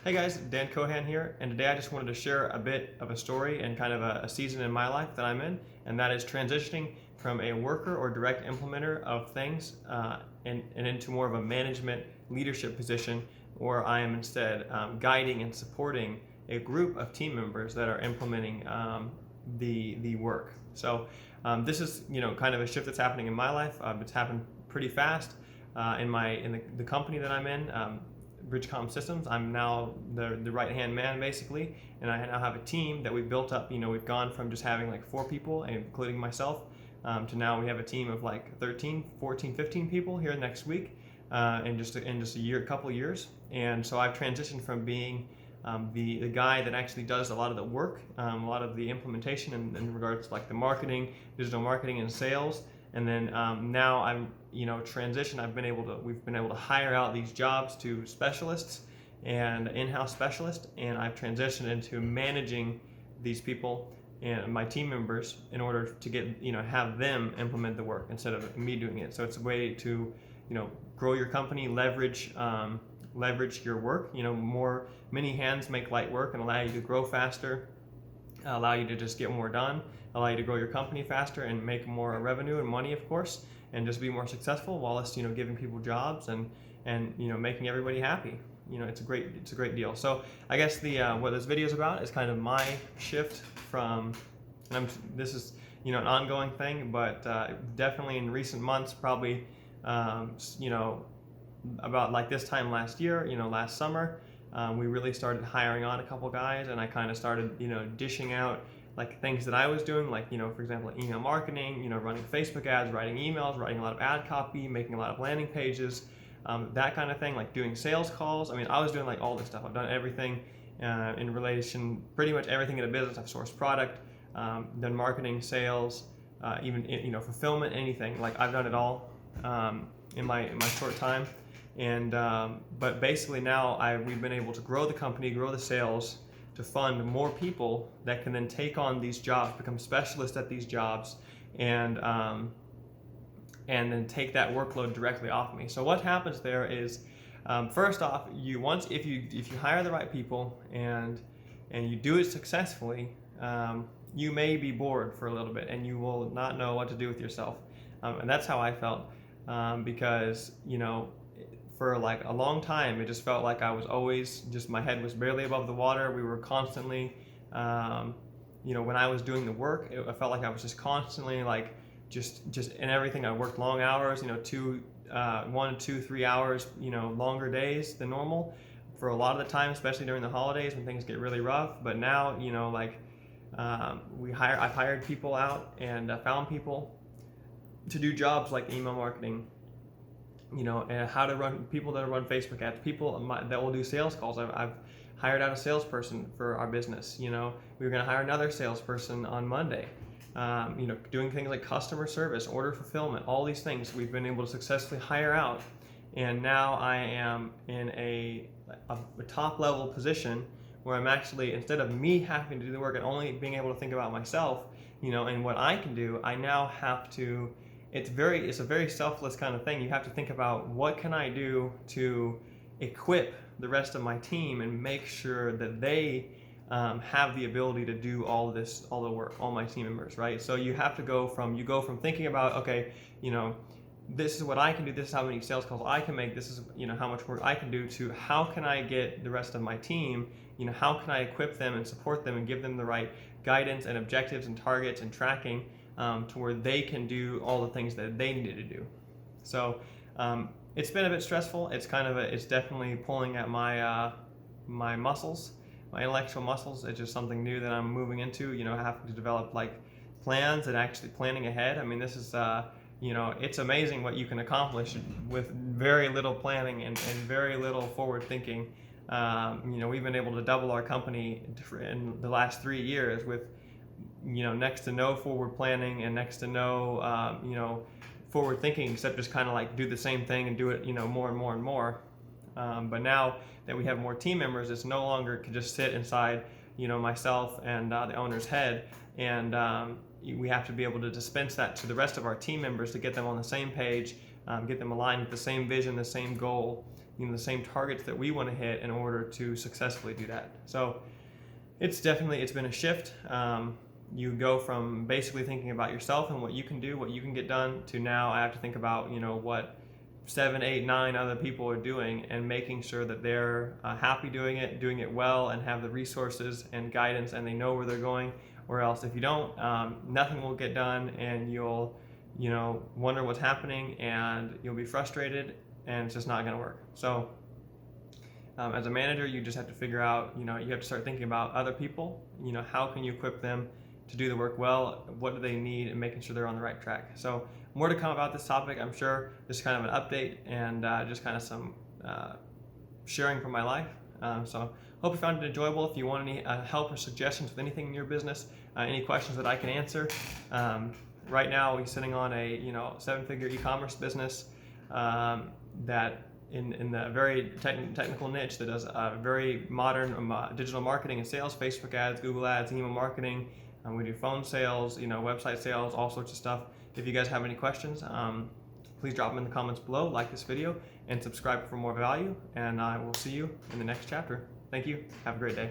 Hey guys, Dan Cohan here, and today I just wanted to share a bit of a story and kind of a season in my life that I'm in, and that is transitioning from a worker or direct implementer of things and into more of a management leadership position where I am instead guiding and supporting a group of team members that are implementing the work. So this is kind of a shift that's happening in my life. It's happened pretty fast in the company that I'm in. Bridgecom Systems. I'm now the right-hand man basically, and I now have a team that we've built up. We've gone from just having like 4 people, including myself, to now we have a team of like 13, 14, 15 people here next week, in just a couple of years. And so I've transitioned from being the guy that actually does a lot of the work, a lot of the implementation in regards to like the marketing, digital marketing, and sales. And then now I'm transition. We've been able to hire out these jobs to specialists and in-house specialists, and I've transitioned into managing these people and my team members in order to get have them implement the work instead of me doing it. So it's a way to grow your company, leverage your work. Many hands make light work and allow you to grow faster, allow you to just get more done, allow you to grow your company faster and make more revenue and money, of course, and just be more successful while it's giving people jobs and making everybody happy. It's a great deal. So I guess what this video is about is kind of my shift from, this is an ongoing thing, but definitely in recent months, probably about like this time last year, last summer, we really started hiring on a couple guys, and I kind of started dishing out like things that I was doing, like for example, email marketing, running Facebook ads, writing emails, writing a lot of ad copy, making a lot of landing pages, that kind of thing, like doing sales calls. I was doing like all this stuff. I've done everything in relation, pretty much everything in a business. I've sourced product, done marketing, sales, even fulfillment, anything. Like I've done it all in my short time. And but basically now we've been able to grow the company, grow the sales, to fund more people that can then take on these jobs, become specialists at these jobs, and then take that workload directly off me. So what happens there is, first off, if you hire the right people and you do it successfully, you may be bored for a little bit and you will not know what to do with yourself. And that's how I felt, because for like a long time, it just felt like I was always my head was barely above the water. We were constantly, when I was doing the work, I felt like I was just constantly like, just in everything. I worked long hours, 1, 2, 3 hours, longer days than normal for a lot of the time, especially during the holidays when things get really rough. But now, I've hired people out and found people to do jobs like email marketing, and how to run people that run Facebook ads, people that will do sales calls. I've hired out a salesperson for our business. We were going to hire another salesperson on Monday. Doing things like customer service, order fulfillment, all these things we've been able to successfully hire out. And now I am in a top level position where I'm actually, instead of me having to do the work and only being able to think about myself, and what I can do, I now have to. It's a very selfless kind of thing. You have to think about what can I do to equip the rest of my team and make sure that they have the ability to do all the work, all my team members, right? So you have to go from thinking about, okay, this is what I can do, this is how many sales calls I can make, this is how much work I can do, to how can I get the rest of my team, how can I equip them and support them and give them the right guidance and objectives and targets and tracking, to where they can do all the things that they need to do. So it's been a bit stressful. It's definitely pulling at my my muscles, my intellectual muscles. It's just something new that I'm moving into. Having to develop like plans and actually planning ahead. This is it's amazing what you can accomplish with very little planning and very little forward thinking. We've been able to double our company in the last 3 years with next to no forward planning and next to no forward thinking, except just kind of like do the same thing and do it more and more and more. But now that we have more team members, it's no longer can just sit inside myself and the owner's head, and we have to be able to dispense that to the rest of our team members to get them on the same page, get them aligned with the same vision, the same goal, the same targets that we want to hit in order to successfully do that. So it's been a shift. You go from basically thinking about yourself and what you can do, what you can get done, to now I have to think about, what 7, 8, 9 other people are doing, and making sure that they're happy doing it well, and have the resources and guidance, and they know where they're going. Or else, if you don't, nothing will get done, and you'll wonder what's happening, and you'll be frustrated, and it's just not going to work. So as a manager, you just have to figure out, you have to start thinking about other people. How can you equip them to do the work well? What do they need, and making sure they're on the right track. So more to come about this topic, I'm sure. Just kind of an update, and just kind of some sharing from my life. So hope you found it enjoyable. If you want any help or suggestions with anything in your business, any questions that I can answer. Right now, we're sitting on a 7-figure e-commerce business that in the very technical niche that does very modern digital marketing and sales, Facebook ads, Google ads, email marketing. We do phone sales, website sales, all sorts of stuff. If you guys have any questions, please drop them in the comments below, like this video, and subscribe for more value. And I will see you in the next chapter. Thank you. Have a great day.